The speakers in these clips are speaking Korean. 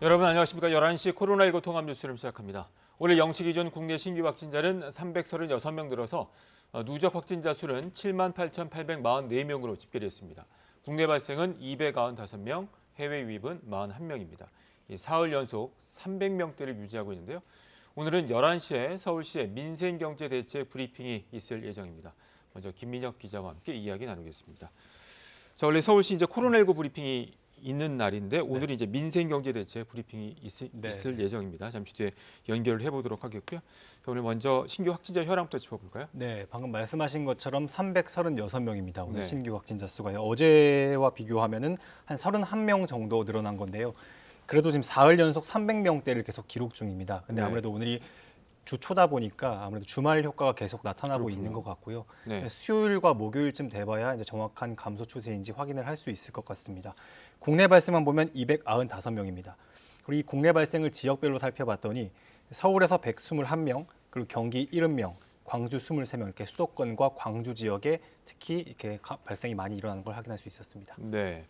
여러분 안녕하십니까. 11시 코로나19 통합 뉴스를 시작합니다. 오늘 0시 기준 국내 신규 확진자는 336명 늘어서 누적 확진자 수는 78,844명으로 집계됐습니다. 국내 발생은 295명, 해외 유입은 41명입니다. 사흘 연속 300명대를 유지하고 있는데요. 오늘은 11시에 서울시의 민생경제대책 브리핑이 있을 예정입니다. 먼저 김민혁 기자와 함께 이야기 나누겠습니다. 자, 원래 서울시 이제 코로나19 브리핑이 있는 날인데 오늘 이제 민생경제대책 브리핑이 있을 예정입니다. 잠시 뒤에 연결을 해보도록 하겠고요. 자, 오늘 먼저 신규 확진자 현황부터 짚어볼까요? 네, 방금 말씀하신 것처럼 336명입니다. 오늘 신규 확진자 수가요. 어제와 비교하면은 한 31명 정도 늘어난 건데요. 그래도 지금 사흘 연속 300명대를 계속 기록 중입니다. 근데 아무래도 오늘이 주 초다 보니까 아무래도 주말 효과가 계속 나타나고 있는 것 같고요. 수요일과 목요일쯤 돼봐야 이제 정확한 감소 추세인지 확인을 할 수 있을 것 같습니다. 국내 발생만 보면 295명입니다. 그리고 이 국내 발생을 지역별로 살펴봤더니 서울에서 121명, 그리고 경기 70명, 광주 23명 이렇게 수도권과 광주 지역에 특히 이렇게 발생이 많이 일어나는 걸 확인할 수 있었습니다. 네.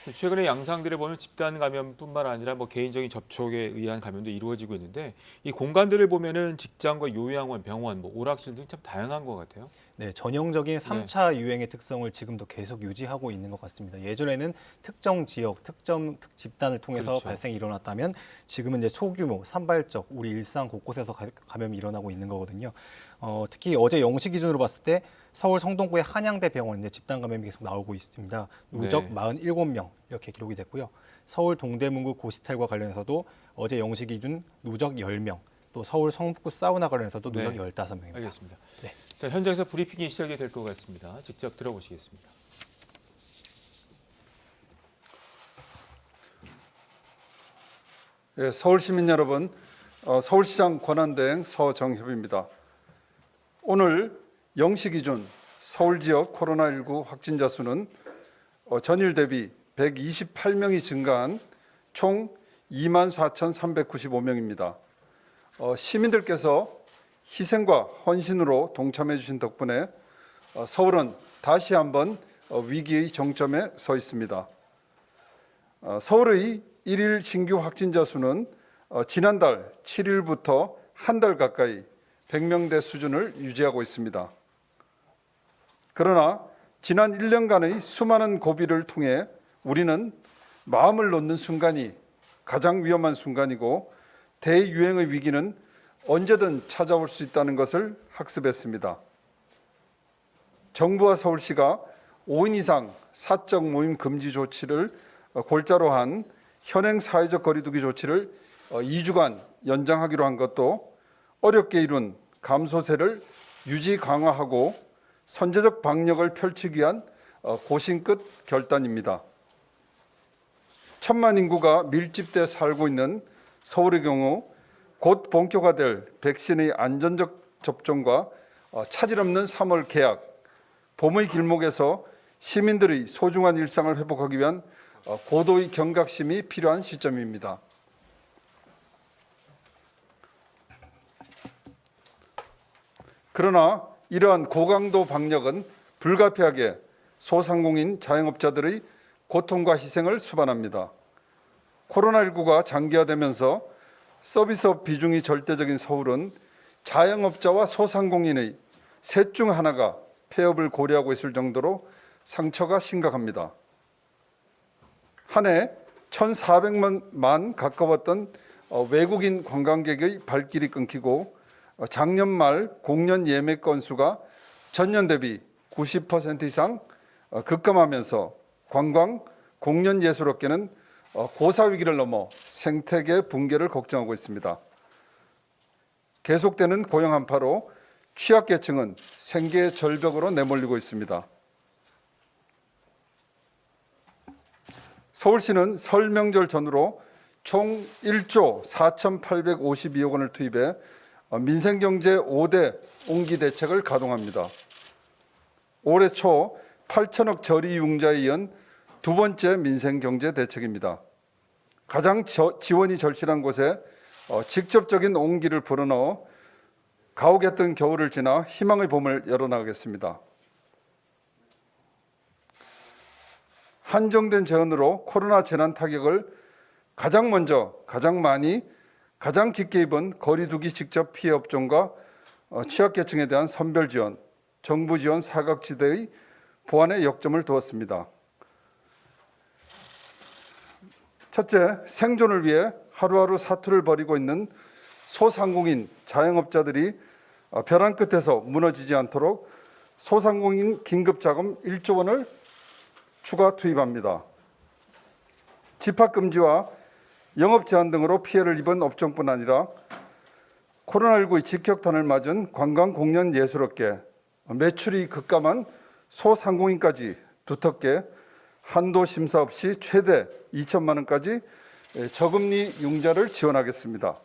최근에 양상들을 보면 집단 감염뿐만 아니라 개인적인 접촉에 의한 감염도 이루어지고 있는데 이 공간들을 보면은 직장과 요양원, 병원, 오락실 등 참 다양한 것 같아요. 네, 전형적인 3차 유행의 특성을 지금도 계속 유지하고 있는 것 같습니다. 예전에는 특정 지역, 특정 집단을 통해서 발생이 일어났다면 지금은 이제 소규모, 산발적 우리 일상 곳곳에서 감염이 일어나고 있는 거거든요. 특히 어제 0시 기준으로 봤을 때 서울 성동구의 한양대 병원 이제 집단 감염이 계속 나오고 있습니다. 누적 47명 이렇게 기록이 됐고요. 서울 동대문구 고시텔과 관련해서도 어제 0시 기준 누적 10명, 또 서울 성북구 사우나 관련해서도 누적 15명입니다. 알겠습니다. 자, 현장에서 브리핑이 시작이 될 것 같습니다. 직접 들어보시겠습니다. 네, 서울 시민 여러분, 서울시장 권한대행 서정협입니다. 오늘 0시 기준 서울 지역 코로나19 확진자 수는 전일 대비 128명이 증가한 총 24,395명입니다. 시민들께서 희생과 헌신으로 동참해 주신 덕분에 서울은 다시 한번 위기의 정점에 서 있습니다. 서울의 일일 신규 확진자 수는 지난달 7일부터 한 달 가까이 100명대 수준을 유지하고 있습니다. 그러나 지난 1년간의 수많은 고비를 통해 우리는 마음을 놓는 순간이 가장 위험한 순간이고 대유행의 위기는 언제든 찾아올 수 있다는 것을 학습했습니다. 정부와 서울시가 5인 이상 사적 모임 금지 조치를 골자로 한 현행 사회적 거리두기 조치를 2주간 연장하기로 한 것도 어렵게 이룬 감소세를 유지 강화하고 선제적 방역을 펼치기 위한 고심 끝 결단입니다. 1,000만 인구가 밀집돼 살고 있는 서울의 경우 곧 본격화될 백신의 안전적 접종과 차질 없는 3월 개학, 봄의 길목에서 시민들의 소중한 일상을 회복하기 위한 고도의 경각심이 필요한 시점입니다. 그러나 이러한 고강도 방역은 불가피하게 소상공인 자영업자들의 고통과 희생을 수반합니다. 코로나19가 장기화되면서 서비스업 비중이 절대적인 서울은 자영업자와 소상공인의 셋 중 하나가 폐업을 고려하고 있을 정도로 상처가 심각합니다. 한 해 1,400만 가까웠던 외국인 관광객의 발길이 끊기고 작년 말 공연 예매 건수가 전년 대비 90% 이상 급감하면서 관광, 공연 예술업계는 고사 위기를 넘어 생태계 붕괴를 걱정하고 있습니다. 계속되는 고용 한파로 취약계층은 생계 절벽으로 내몰리고 있습니다. 서울시는 설 명절 전후로 총 1조 4,852억 원을 투입해 민생경제 5대 옹기 대책을 가동합니다. 올해 초 8천억 저리융자에 이은 두 번째 민생경제 대책입니다. 가장 지원이 절실한 곳에 직접적인 옹기를 불어넣어 가혹했던 겨울을 지나 희망의 봄을 열어나가겠습니다. 한정된 재원으로 코로나 재난 타격을 가장 먼저, 가장 많이, 가장 깊게 입은 거리두기 직접 피해 업종과 취약계층에 대한 선별 지원, 정부 지원 사각지대의 보완에 역점을 두었습니다. 첫째, 생존을 위해 하루하루 사투를 벌이고 있는 소상공인 자영업자들이 벼랑 끝에서 무너지지 않도록 소상공인 긴급자금 1조 원을 추가 투입합니다. 집합금지와 영업 제한 등으로 피해를 입은 업종뿐 아니라 코로나19의 직격탄을 맞은 관광, 공연, 예술업계, 매출이 급감한 소상공인까지 두텁게 한도 심사 없이 최대 2천만 원까지 저금리 융자를 지원하겠습니다.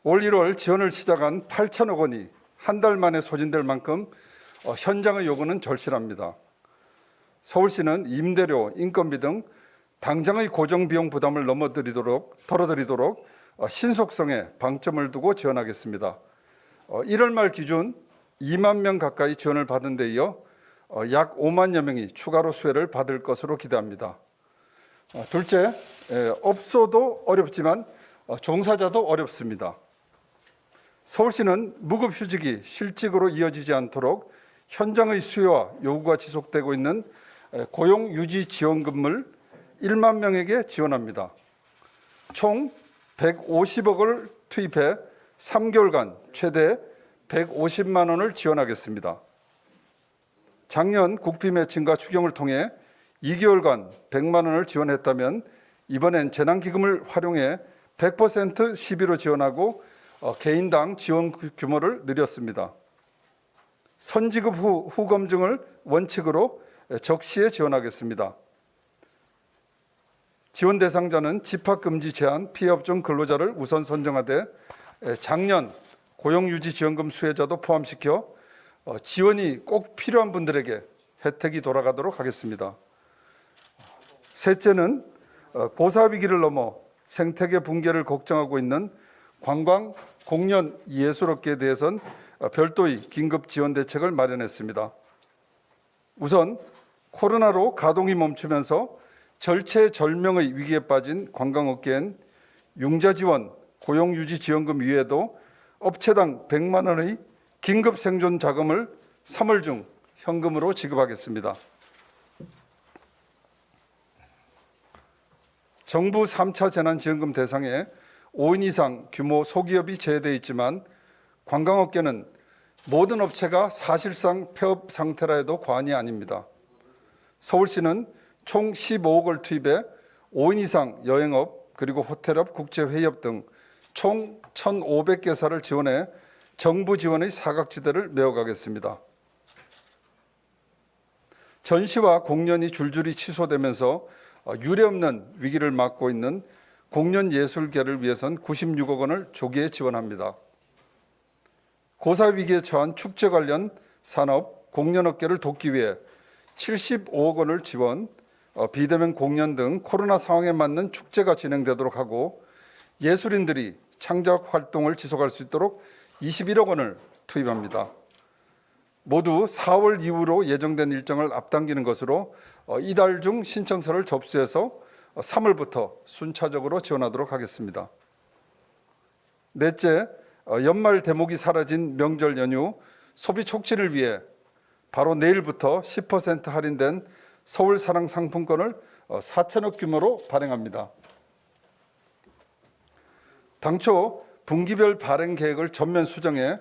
올 1월 지원을 시작한 8천억 원이 한 달 만에 소진될 만큼 현장의 요구는 절실합니다. 서울시는 임대료, 인건비 등 당장의 고정비용 부담을 덜어드리도록 신속성에 방점을 두고 지원하겠습니다. 1월 말 기준 2만 명 가까이 지원을 받은 데 이어 약 5만여 명이 추가로 수혜를 받을 것으로 기대합니다. 둘째, 업소도 어렵지만 종사자도 어렵습니다. 서울시는 무급휴직이 실직으로 이어지지 않도록 현장의 수요와 요구가 지속되고 있는 고용유지지원금을 1만 명에게 지원합니다. 총 150억을 투입해 3개월간 최대 150만 원을 지원하겠습니다. 작년 국비 매칭과 추경을 통해 2개월간 100만 원을 지원했다면 이번엔 재난기금을 활용해 100% 시비로 지원하고 개인당 지원 규모를 늘렸습니다. 선지급 후 후검증을 원칙으로 적시에 지원하겠습니다. 지원 대상자는 집합금지 제한 피해업종 근로자를 우선 선정하되 작년 고용유지지원금 수혜자도 포함시켜 지원이 꼭 필요한 분들에게 혜택이 돌아가도록 하겠습니다. 셋째는 고사위기를 넘어 생태계 붕괴를 걱정하고 있는 관광, 공연, 예술업계에 대해선 별도의 긴급 지원 대책을 마련했습니다. 우선 코로나로 가동이 멈추면서 절체절명의 위기에 빠진 관광업계엔 융자 지원, 고용유지 지원금 이외에도 업체당 100만 원의 긴급 생존 자금을 3월 중 현금으로 지급하겠습니다. 정부 3차 재난지원금 대상에 5인 이상 규모 소기업이 제외되어 있지만 관광업계는 모든 업체가 사실상 폐업 상태라 해도 과언이 아닙니다. 서울시는 총 15억을 투입해 5인 이상 여행업 그리고 호텔업, 국제회의업 등 총 1,500개사를 지원해 정부 지원의 사각지대를 메워가겠습니다. 전시와 공연이 줄줄이 취소되면서 유례없는 위기를 맞고 있는 공연예술계를 위해선 96억 원을 조기에 지원합니다. 고사위기에 처한 축제 관련 산업, 공연업계를 돕기 위해 75억 원을 지원, 비대면 공연 등 코로나 상황에 맞는 축제가 진행되도록 하고 예술인들이 창작 활동을 지속할 수 있도록 21억 원을 투입합니다. 모두 4월 이후로 예정된 일정을 앞당기는 것으로 이달 중 신청서를 접수해서 3월부터 순차적으로 지원하도록 하겠습니다. 넷째, 연말 대목이 사라진 명절 연휴 소비 촉진을 위해 바로 내일부터 10% 할인된 서울 사랑 상품권을 4천억 규모로 발행합니다. 당초 분기별 발행 계획을 전면 수정해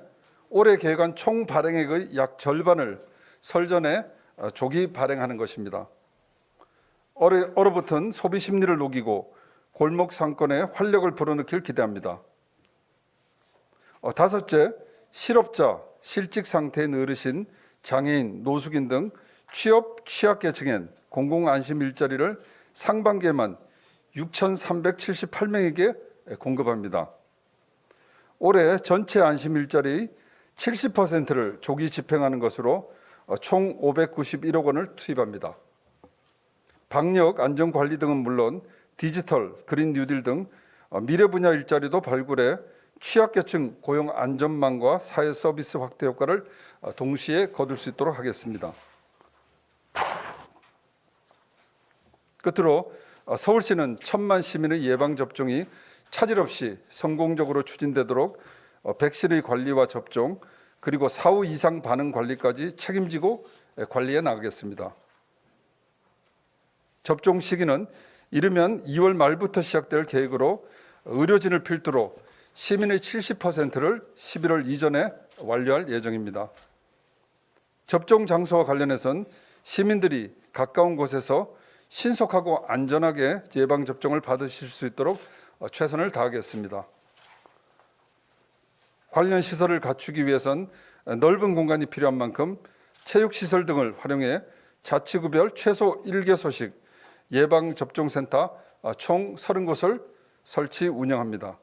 올해 계획한 총 발행액의 약 절반을 설 전에 조기 발행하는 것입니다. 얼어붙은 소비 심리를 녹이고 골목 상권에 활력을 불어넣길 기대합니다. 다섯째, 실업자, 실직 상태인 어르신, 장애인, 노숙인 등 취업, 취약계층엔 공공안심 일자리를 상반기에만 6,378명에게 공급합니다. 올해 전체 안심 일자리의 70%를 조기 집행하는 것으로 총 591억 원을 투입합니다. 방역, 안전관리 등은 물론 디지털, 그린 뉴딜 등 미래 분야 일자리도 발굴해 취약계층 고용 안전망과 사회 서비스 확대 효과를 동시에 거둘 수 있도록 하겠습니다. 끝으로 서울시는 1,000만 시민의 예방 접종이 차질 없이 성공적으로 추진되도록 백신의 관리와 접종 그리고 사후 이상 반응 관리까지 책임지고 관리해 나가겠습니다. 접종 시기는 이르면 2월 말부터 시작될 계획으로 의료진을 필두로 시민의 70%를 11월 이전에 완료할 예정입니다. 접종 장소와 관련해서는 시민들이 가까운 곳에서 신속하고 안전하게 예방접종을 받으실 수 있도록 최선을 다하겠습니다. 관련 시설을 갖추기 위해선 넓은 공간이 필요한 만큼 체육시설 등을 활용해 자치구별 최소 1개소씩 예방접종센터 총 30곳을 설치 운영합니다.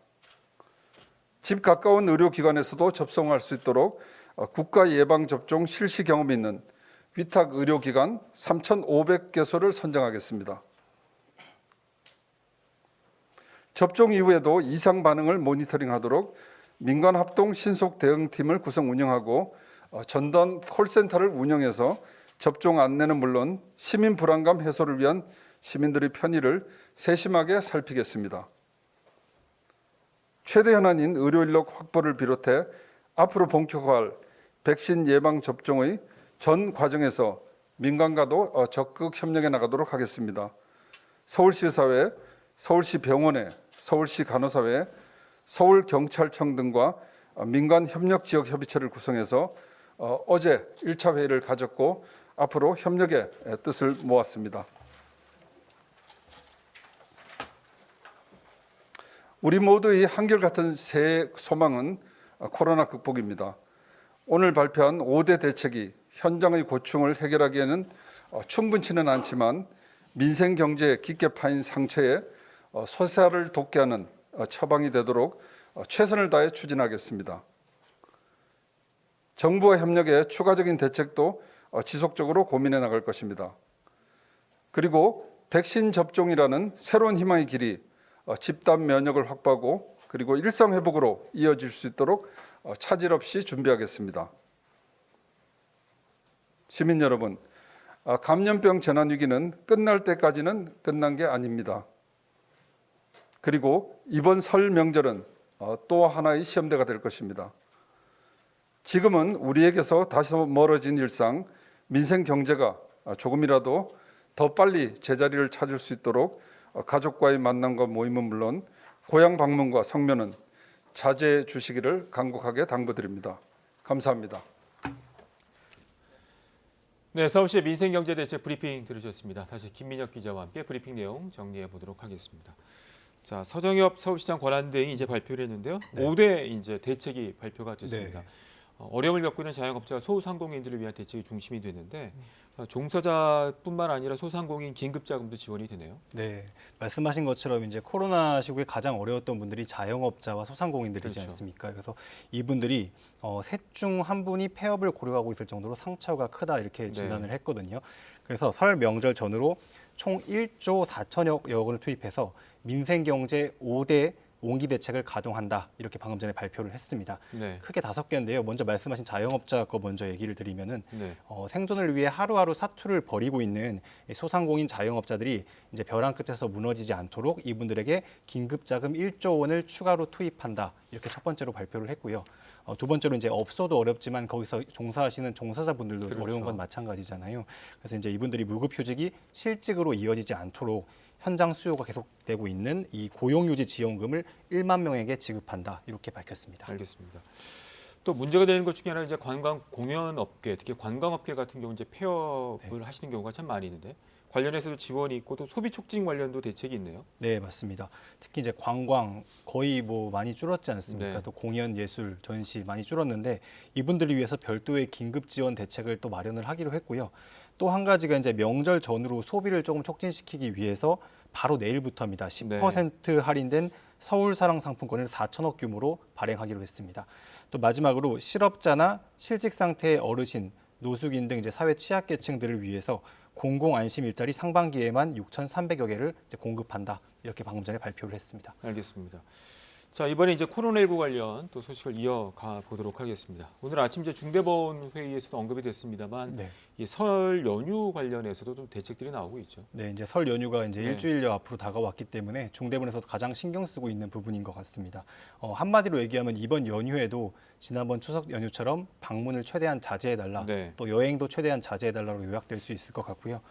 집 가까운 의료기관에서도 접종할 수 있도록 국가예방접종 실시 경험이 있는 위탁 의료기관 3,500개소를 선정하겠습니다. 접종 이후에도 이상 반응을 모니터링하도록 민간 합동 신속 대응팀을 구성 운영하고 전담 콜센터를 운영해서 접종 안내는 물론 시민 불안감 해소를 위한 시민들의 편의를 세심하게 살피겠습니다. 최대 현안인 의료 인력 확보를 비롯해 앞으로 본격화할 백신 예방 접종의 전 과정에서 민간과도 적극 협력해 나가도록 하겠습니다. 서울시의사회, 서울시 병원회, 서울시 간호사회, 서울경찰청 등과 민간 협력 지역 협의체를 구성해서 어제 1차 회의를 가졌고 앞으로 협력의 뜻을 모았습니다. 우리 모두의 한결같은 새해 소망은 코로나 극복입니다. 오늘 발표한 5대 대책이 현장의 고충을 해결하기에는 충분치는 않지만 민생 경제에 깊게 파인 상처에 소사를 돋게 하는 처방이 되도록 최선을 다해 추진하겠습니다. 정부와 협력해 추가적인 대책도 지속적으로 고민해 나갈 것입니다. 그리고 백신 접종이라는 새로운 희망의 길이 집단 면역을 확보하고 그리고 일상 회복으로 이어질 수 있도록 차질 없이 준비하겠습니다. 시민 여러분, 감염병 재난 위기는 끝날 때까지는 끝난 게 아닙니다. 그리고 이번 설 명절은 또 하나의 시험대가 될 것입니다. 지금은 우리에게서 다시 멀어진 일상, 민생 경제가 조금이라도 더 빨리 제자리를 찾을 수 있도록 가족과의 만남과 모임은 물론 고향 방문과 성묘는 자제해 주시기를 간곡하게 당부드립니다. 감사합니다. 네, 서울시의 민생경제대책 브리핑 들으셨습니다. 다시 김민혁 기자와 함께 브리핑 내용 정리해 보도록 하겠습니다. 자, 서정엽 서울시장 권한대행이 이제 발표를 했는데요. 네. 5대 이제 대책이 발표가 됐습니다. 네. 어려움을 겪고 있는 자영업자와 소상공인들을 위한 대책이 중심이 됐는데 종사자뿐만 아니라 소상공인 긴급자금도 지원이 되네요. 네, 말씀하신 것처럼 이제 코로나 시국에 가장 어려웠던 분들이 자영업자와 소상공인들이지 그렇죠. 않습니까? 그래서 이분들이 셋 중 한 분이 폐업을 고려하고 있을 정도로 상처가 크다 이렇게 진단을 했거든요. 그래서 설 명절 전후로 총 1조 4천여억 원을 투입해서 민생경제 5대 온기 대책을 가동한다 이렇게 방금 전에 발표를 했습니다. 네. 크게 5개인데요. 먼저 말씀하신 자영업자 거 먼저 얘기를 드리면은 네. 생존을 위해 하루하루 사투를 벌이고 있는 소상공인 자영업자들이 이제 벼랑 끝에서 무너지지 않도록 이분들에게 긴급자금 1조 원을 추가로 투입한다 이렇게 첫 번째로 발표를 했고요. 두 번째로 이제 업소도 어렵지만 거기서 종사하시는 종사자분들도 그렇죠. 어려운 건 마찬가지잖아요. 그래서 이제 이분들이 무급휴직이 실직으로 이어지지 않도록 현장 수요가 계속되고 있는 이 고용유지 지원금을 1만 명에게 지급한다 이렇게 밝혔습니다. 알겠습니다. 또 문제가 되는 것 중에 하나 이제 관광 공연업계, 특히 관광업계 같은 경우 이제 폐업을 하시는 경우가 참 많이 있는데 관련해서도 지원이 있고 또 소비 촉진 관련도 대책이 있네요. 네, 맞습니다. 특히 이제 관광 거의 뭐 많이 줄었지 않습니까? 네. 또 공연, 예술, 전시 많이 줄었는데 이분들을 위해서 별도의 긴급 지원 대책을 또 마련을 하기로 했고요. 또 한 가지가 이제 명절 전후로 소비를 조금 촉진시키기 위해서 바로 내일부터입니다. 10% 할인된 서울사랑 상품권을 4천억 규모로 발행하기로 했습니다. 또 마지막으로 실업자나 실직 상태의 어르신, 노숙인 등 이제 사회 취약계층들을 위해서 공공 안심 일자리 상반기에만 6,300여 개를 이제 공급한다 이렇게 방금 전에 발표를 했습니다. 알겠습니다. 자, 이번에 이제 코로나19 관련 또 소식을 이어가 보도록 하겠습니다. 오늘 아침 이제 중대본 회의에서도 언급이 됐습니다만 네. 이 설 연휴 관련해서도 좀 대책들이 나오고 있죠. 네, 이제 설 연휴가 이제 네. 일주일여 앞으로 다가왔기 때문에 중대본에서도 가장 신경 쓰고 있는 부분인 것 같습니다. 한마디로 얘기하면 이번 연휴에도 지난번 추석 연휴처럼 방문을 최대한 자제해달라, 네. 또 여행도 최대한 자제해달라로 요약될 수 있을 것 같고요.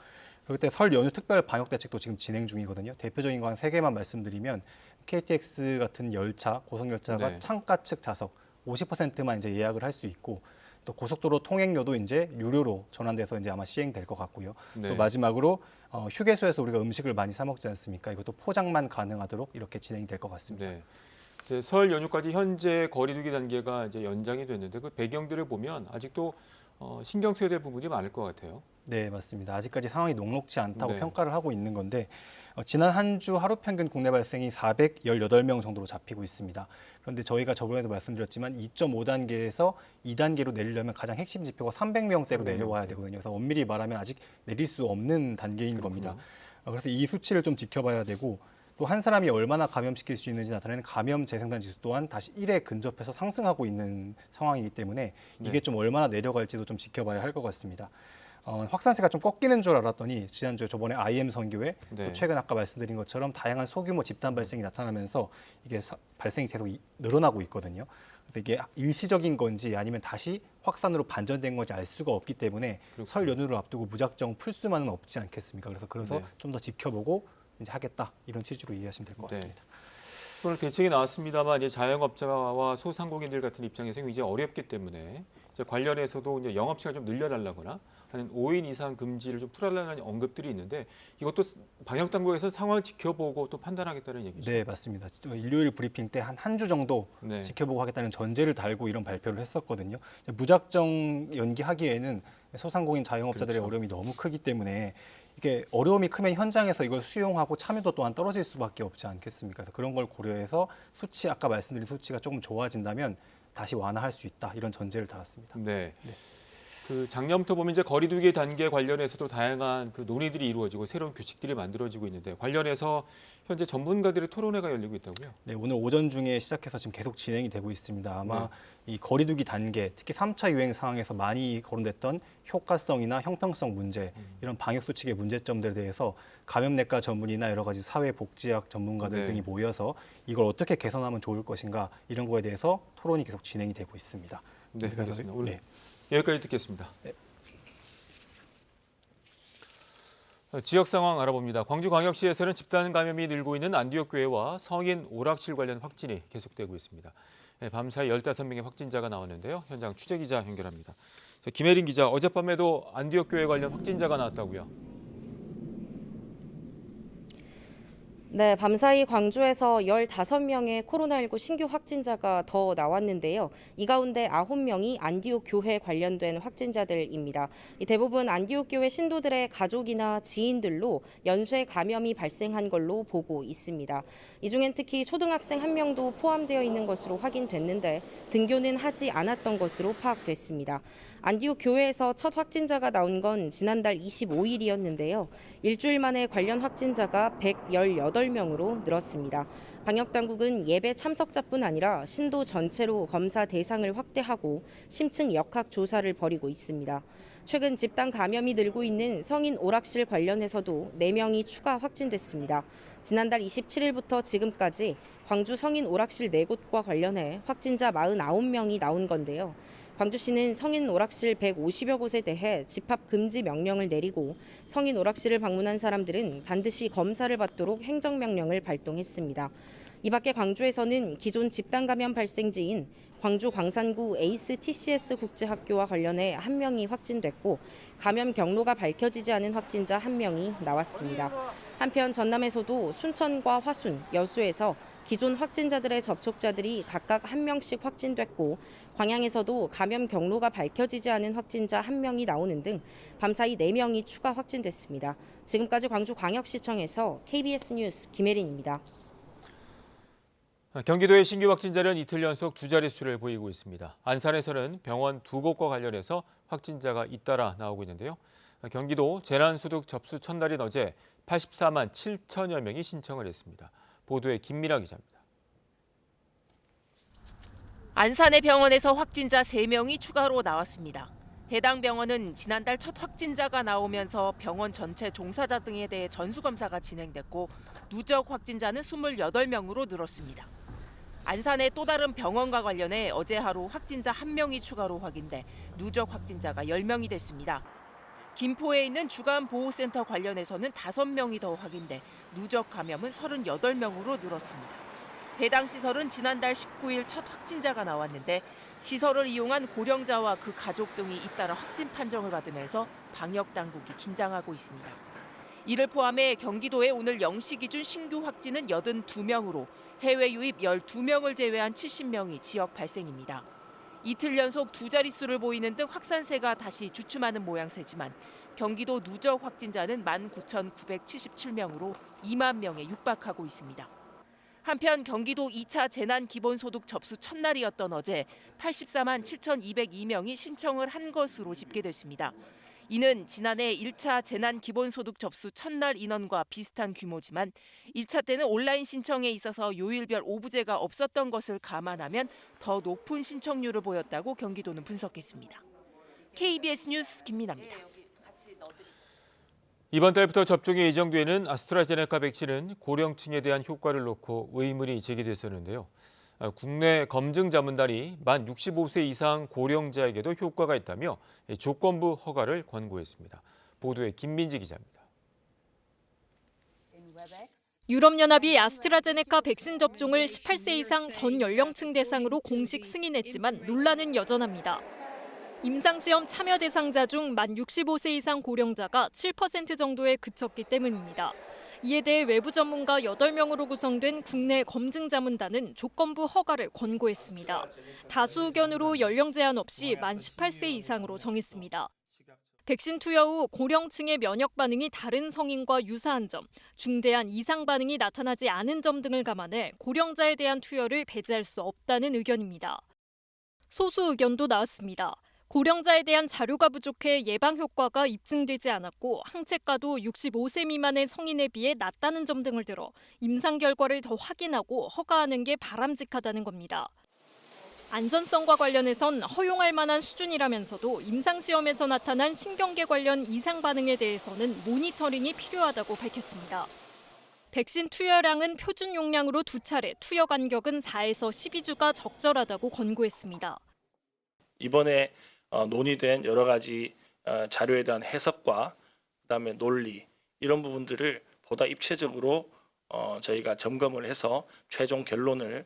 그리고 그때 설 연휴 특별 방역 대책도 지금 진행 중이거든요. 대표적인 거 한 3개만 말씀드리면 KTX 같은 열차, 고속열차가 네. 창가 측 좌석 50%만 이제 예약을 할 수 있고 또 고속도로 통행료도 이제 유료로 전환돼서 이제 아마 시행될 것 같고요. 네. 또 마지막으로 휴게소에서 우리가 음식을 많이 사 먹지 않습니까? 이것도 포장만 가능하도록 이렇게 진행이 될 것 같습니다. 네. 이제 설 연휴까지 현재 거리두기 단계가 이제 연장이 됐는데 그 배경들을 보면 아직도 신경 써야 될 부분이 많을 것 같아요. 네, 맞습니다. 아직까지 상황이 녹록지 않다고 네. 평가를 하고 있는 건데 지난 한 주 하루 평균 국내 발생이 418명 정도로 잡히고 있습니다. 그런데 저희가 저번에도 말씀드렸지만 2.5단계에서 2단계로 내리려면 가장 핵심 지표가 300명대로 내려와야 되거든요. 그래서 엄밀히 말하면 아직 내릴 수 없는 단계인 겁니다. 그래서 이 수치를 좀 지켜봐야 되고 또 한 사람이 얼마나 감염시킬 수 있는지 나타내는 감염 재생산 지수 또한 다시 1에 근접해서 상승하고 있는 상황이기 때문에 이게 네. 좀 얼마나 내려갈지도 좀 지켜봐야 할 것 같습니다. 확산세가 좀 꺾이는 줄 알았더니 지난주에 저번에 IM 선교회 네. 또 최근 아까 말씀드린 것처럼 다양한 소규모 집단 발생이 나타나면서 이게 발생이 계속 늘어나고 있거든요. 그래서 이게 일시적인 건지 아니면 다시 확산으로 반전된 건지 알 수가 없기 때문에 그렇군요. 설 연휴를 앞두고 무작정 풀 수만은 없지 않겠습니까? 그래서 네. 좀 더 지켜보고 이제 하겠다 이런 취지로 이해하시면 될 것 네. 같습니다. 오늘 대책이 나왔습니다만 이제 자영업자와 소상공인들 같은 입장에서 이제 어렵기 때문에 이제 관련해서도 이제 영업 시간 좀 늘려달라거나 한 5인 이상 금지를 좀 풀어달라는 언급들이 있는데 이것도 방역 당국에서 상황을 지켜보고 또 판단하겠다는 얘기죠. 네, 맞습니다. 일요일 브리핑 때 한 주 정도 네. 지켜보고 하겠다는 전제를 달고 이런 발표를 했었거든요. 무작정 연기하기에는 소상공인 자영업자들의 그렇죠. 어려움이 너무 크기 때문에 이게 어려움이 크면 현장에서 이걸 수용하고 참여도 또한 떨어질 수밖에 없지 않겠습니까? 그래서 그런 걸 고려해서 수치 아까 말씀드린 수치가 조금 좋아진다면 다시 완화할 수 있다 이런 전제를 달았습니다. 네. 그 작년부터 보면 이제 거리두기 단계 관련해서도 다양한 그 논의들이 이루어지고 새로운 규칙들이 만들어지고 있는데 관련해서 현재 전문가들의 토론회가 열리고 있다고요? 네, 오늘 오전 중에 시작해서 지금 계속 진행이 되고 있습니다. 아마 이 거리두기 단계, 특히 3차 유행 상황에서 많이 거론됐던 효과성이나 형평성 문제, 이런 방역 수칙의 문제점들에 대해서 감염내과 전문의나 여러 가지 사회복지학 전문가들 네. 등이 모여서 이걸 어떻게 개선하면 좋을 것인가 이런 거에 대해서 토론이 계속 진행이 되고 있습니다. 네, 그래서 알겠습니다. 오늘 네. 여기까지 듣겠습니다. 네. 지역 상황 알아봅니다. 광주광역시에서는 집단 감염이 늘고 있는 안디옥 교회와 성인 오락실 관련 확진이 계속되고 있습니다. 밤사이 15명의 확진자가 나왔는데요. 현장 취재 기자 연결합니다. 김혜린 기자, 어젯밤에도 안디옥 교회 관련 확진자가 나왔다고요? 네, 밤사이 광주에서 15명의 코로나19 신규 확진자가 더 나왔는데요. 이 가운데 9명이 안디옥 교회 관련된 확진자들입니다. 대부분 안디옥 교회 신도들의 가족이나 지인들로 연쇄 감염이 발생한 걸로 보고 있습니다. 이 중엔 특히 초등학생 1명도 포함되어 있는 것으로 확인됐는데 등교는 하지 않았던 것으로 파악됐습니다. 안디옥 교회에서 첫 확진자가 나온 건 지난달 25일이었는데요. 일주일 만에 관련 확진자가 118명으로 늘었습니다. 방역당국은 예배 참석자뿐 아니라 신도 전체로 검사 대상을 확대하고 심층 역학 조사를 벌이고 있습니다. 최근 집단 감염이 늘고 있는 성인 오락실 관련해서도 4명이 추가 확진됐습니다. 지난달 27일부터 지금까지 광주 성인 오락실 4곳과 관련해 확진자 49명이 나온 건데요. 광주시는 성인 오락실 150여 곳에 대해 집합 금지 명령을 내리고 성인 오락실을 방문한 사람들은 반드시 검사를 받도록 행정명령을 발동했습니다. 이 밖에 광주에서는 기존 집단 감염 발생지인 광주 광산구 에이스 TCS 국제학교와 관련해 1명이 확진됐고 감염 경로가 밝혀지지 않은 확진자 1명이 나왔습니다. 한편 전남에서도 순천과 화순, 여수에서 기존 확진자들의 접촉자들이 각각 1명씩 확진됐고 광양에서도 감염 경로가 밝혀지지 않은 확진자 1명이 나오는 등 밤사이 4명이 추가 확진됐습니다. 지금까지 광주광역시청에서 KBS 뉴스 김혜린입니다. 경기도의 신규 확진자는 이틀 연속 2자릿수를 보이고 있습니다. 안산에서는 병원 2곳과 관련해서 확진자가 잇따라 나오고 있는데요. 경기도 재난소득 접수 첫날인 어제 84만 7천여 명이 신청을 했습니다. 보도에 김미라 기자입니다. 안산의 병원에서 확진자 3명이 추가로 나왔습니다. 해당 병원은 지난달 첫 확진자가 나오면서 병원 전체 종사자 등에 대해 전수검사가 진행됐고 누적 확진자는 28명으로 늘었습니다. 안산의 또 다른 병원과 관련해 어제 하루 확진자 1명이 추가로 확인돼 누적 확진자가 10명이 됐습니다. 김포에 있는 주간보호센터 관련해서는 5명이 더 확인돼 누적 감염은 38명으로 늘었습니다. 해당 시설은 지난달 19일 첫 확진자가 나왔는데 시설을 이용한 고령자와 그 가족 등이 잇따라 확진 판정을 받으면서 방역 당국이 긴장하고 있습니다. 이를 포함해 경기도에 오늘 0시 기준 신규 확진은 82명으로 해외 유입 12명을 제외한 70명이 지역 발생입니다. 이틀 연속 두 자릿수를 보이는 등 확산세가 다시 주춤하는 모양새지만 경기도 누적 확진자는 19,977명으로 2만 명에 육박하고 있습니다. 한편 경기도 2차 재난기본소득 접수 첫날이었던 어제 84만 7,202명이 신청을 한 것으로 집계됐습니다. 이는 지난해 1차 재난기본소득 접수 첫날 인원과 비슷한 규모지만 1차 때는 온라인 신청에 있어서 요일별 오부제가 없었던 것을 감안하면 더 높은 신청률을 보였다고 경기도는 분석했습니다. KBS 뉴스 김민아입니다. 이번 달부터 접종이 예정되는 아스트라제네카 백신은 고령층에 대한 효과를 놓고 의문이 제기됐었는데요. 국내 검증 자문단이 만 65세 이상 고령자에게도 효과가 있다며 조건부 허가를 권고했습니다. 보도에 김민지 기자입니다. 유럽연합이 아스트라제네카 백신 접종을 18세 이상 전 연령층 대상으로 공식 승인했지만 논란은 여전합니다. 임상시험 참여 대상자 중 만 65세 이상 고령자가 7% 정도에 그쳤기 때문입니다. 이에 대해 외부 전문가 8명으로 구성된 국내 검증자문단은 조건부 허가를 권고했습니다. 다수 의견으로 연령 제한 없이 만 18세 이상으로 정했습니다. 백신 투여 후 고령층의 면역 반응이 다른 성인과 유사한 점, 중대한 이상 반응이 나타나지 않은 점 등을 감안해 고령자에 대한 투여를 배제할 수 없다는 의견입니다. 소수 의견도 나왔습니다. 고령자에 대한 자료가 부족해 예방 효과가 입증되지 않았고 항체가도 65세 미만의 성인에 비해 낮다는 점 등을 들어 임상 결과를 더 확인하고 허가하는 게 바람직하다는 겁니다. 안전성과 관련해선 허용할 만한 수준이라면서도 임상시험에서 나타난 신경계 관련 이상 반응에 대해서는 모니터링이 필요하다고 밝혔습니다. 백신 투여량은 표준 용량으로 2차례, 투여 간격은 4에서 12주가 적절하다고 권고했습니다. 이번에 논의된 여러 가지 자료에 대한 해석과 그다음에 논리 이런 부분들을 보다 입체적으로 저희가 점검을 해서 최종 결론을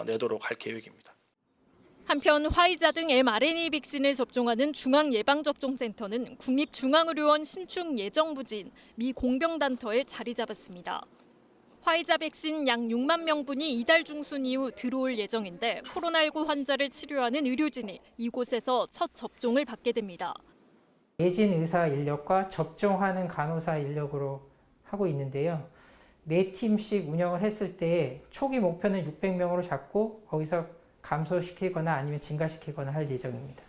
내도록 할 계획입니다. 한편 화이자 등 mRNA 백신을 접종하는 중앙예방접종센터는 국립중앙의료원 신축 예정부지인 미 공병단터에 자리 잡았습니다. 화이자 백신 약 6만 명분이 이달 중순 이후 들어올 예정인데 코로나19 환자를 치료하는 의료진이 이곳에서 첫 접종을 받게 됩니다. 예진 의사 인력과 접종하는 간호사 인력으로 하고 있는데요. 4팀씩 운영을 했을 때 초기 목표는 600명으로 잡고 거기서 감소시키거나 아니면 증가시키거나 할 예정입니다.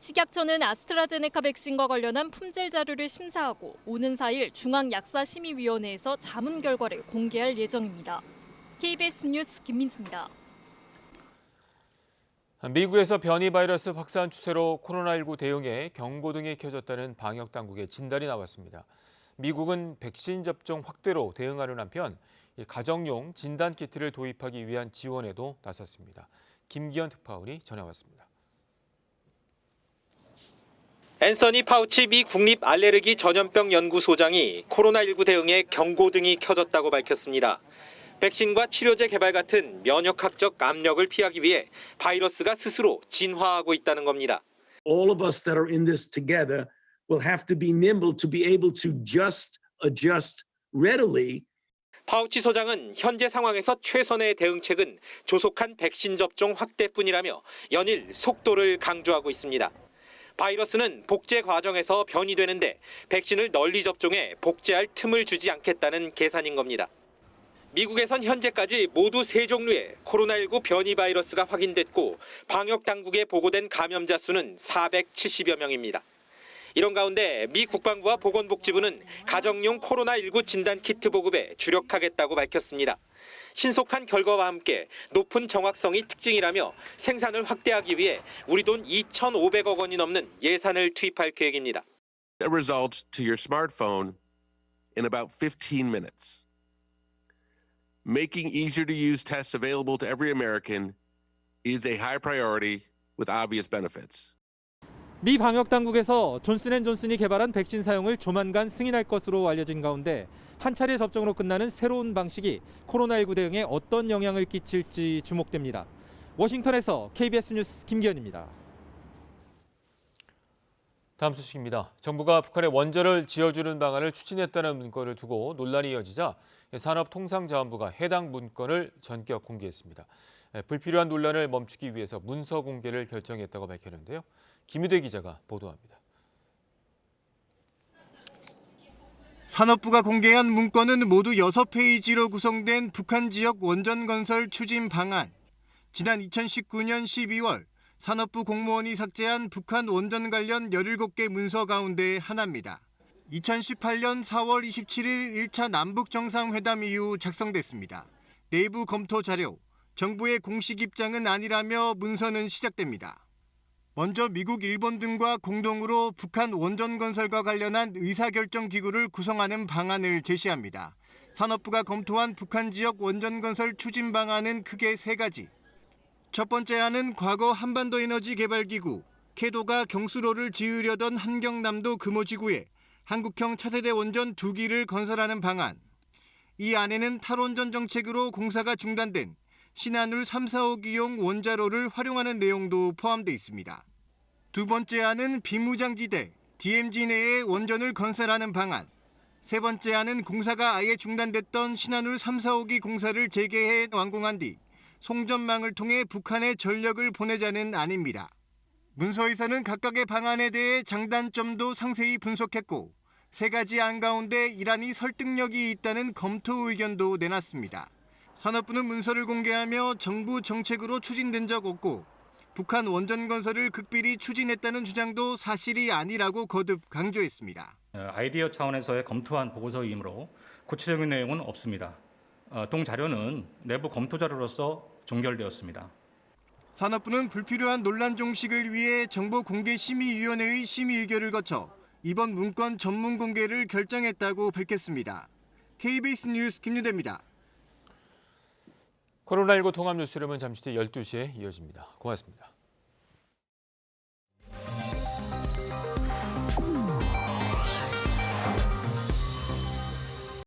식약처는 아스트라제네카 백신과 관련한 품질 자료를 심사하고 오는 4일 중앙약사심의위원회에서 자문 결과를 공개할 예정입니다. KBS 뉴스 김민지입니다. 미국에서 변이 바이러스 확산 추세로 코로나19 대응에 경고등이 켜졌다는 방역 당국의 진단이 나왔습니다. 미국은 백신 접종 확대로 대응하는 한편 가정용 진단 키트를 도입하기 위한 지원에도 나섰습니다. 김기현 특파원이 전해왔습니다. 앤서니 파우치 미 국립 알레르기 전염병 연구소장이 코로나19 대응에 경고등이 켜졌다고 밝혔습니다. 백신과 치료제 개발 같은 면역학적 압력을 피하기 위해 바이러스가 스스로 진화하고 있다는 겁니다. All of us that are in this together will have to be nimble to be able to just adjust readily. 파우치 소장은 현재 상황에서 최선의 대응책은 조속한 백신 접종 확대뿐이라며 연일 속도를 강조하고 있습니다. 바이러스는 복제 과정에서 변이되는데 백신을 널리 접종해 복제할 틈을 주지 않겠다는 계산인 겁니다. 미국에선 현재까지 모두 3종류의 코로나19 변이 바이러스가 확인됐고 방역 당국에 보고된 감염자 수는 470여 명입니다. 이런 가운데 미 국방부와 보건복지부는 가정용 코로나19 진단 키트 보급에 주력하겠다고 밝혔습니다. 신속한 결과와 함께 높은 정확성이 특징이라며 생산을 확대하기 위해 우리 돈 2,500억 원이 넘는 예산을 투입할 계획입니다. The results to your smartphone in about 15 minutes. Making easier to use tests available to every American is a high priority with obvious benefits. 미 방역 당국에서 존슨앤존슨이 개발한 백신 사용을 조만간 승인할 것으로 알려진 가운데 한 차례 접종으로 끝나는 새로운 방식이 코로나19 대응에 어떤 영향을 끼칠지 주목됩니다. 워싱턴에서 KBS 뉴스 김기현입니다. 다음 소식입니다. 정부가 북한에 원자를 지어주는 방안을 추진했다는 문건을 두고 논란이 이어지자 산업통상자원부가 해당 문건을 전격 공개했습니다. 불필요한 논란을 멈추기 위해서 문서 공개를 결정했다고 밝혔는데요. 김유대 기자가 보도합니다. 산업부가 공개한 문건은 모두 6페이지로 구성된 북한 지역 원전 건설 추진 방안. 지난 2019년 12월 산업부 공무원이 삭제한 북한 원전 관련 17개 문서 가운데 하나입니다. 2018년 4월 27일 1차 남북 정상회담 이후 작성됐습니다. 내부 검토 자료, 정부의 공식 입장은 아니라며 문서는 시작됩니다. 먼저 미국, 일본 등과 공동으로 북한 원전 건설과 관련한 의사결정 기구를 구성하는 방안을 제시합니다. 산업부가 검토한 북한 지역 원전 건설 추진 방안은 크게 3가지. 첫 번째 안은 과거 한반도 에너지 개발 기구, 캐도가 경수로를 지으려던 한경남도 금호지구에 한국형 차세대 원전 2기를 건설하는 방안. 이 안에는 탈원전 정책으로 공사가 중단된 신한울 3, 4호기용 원자로를 활용하는 내용도 포함되어 있습니다. 두 번째 안은 비무장지대, DMZ 내에 원전을 건설하는 방안. 세 번째 안은 공사가 아예 중단됐던 신한울 3, 4호기 공사를 재개해 완공한 뒤 송전망을 통해 북한에 전력을 보내자는 안입니다. 문서에서는 각각의 방안에 대해 장단점도 상세히 분석했고 3가지 안 가운데 이란이 설득력이 있다는 검토 의견도 내놨습니다. 산업부는 문서를 공개하며 정부 정책으로 추진된 적 없고 북한 원전 건설을 극비리 추진했다는 주장도 사실이 아니라고 거듭 강조했습니다. 아이디어 차원에서의 검토한 보고서이므로 구체적인 내용은 없습니다. 동 자료는 내부 검토 자료로서 종결되었습니다. 산업부는 불필요한 논란 종식을 위해 정보공개심의위원회의 심의 의결을 거쳐 이번 문건 전문 공개를 결정했다고 밝혔습니다. KBS 뉴스 김유대입니다. 코로나19 통합 뉴스룸은 잠시 뒤 12시에 이어집니다. 고맙습니다.